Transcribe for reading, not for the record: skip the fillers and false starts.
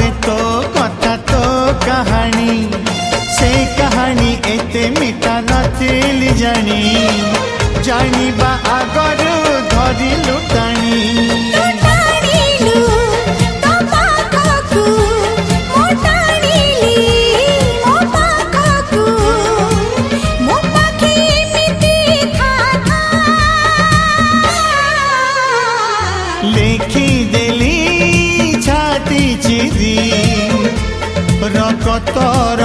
मोरे तो कथा तो कहानी से कहानी एते मिठा नथिली जानी जानिबा आगरु धरिलु टाणी लेखी देली छाती चिरी रकतर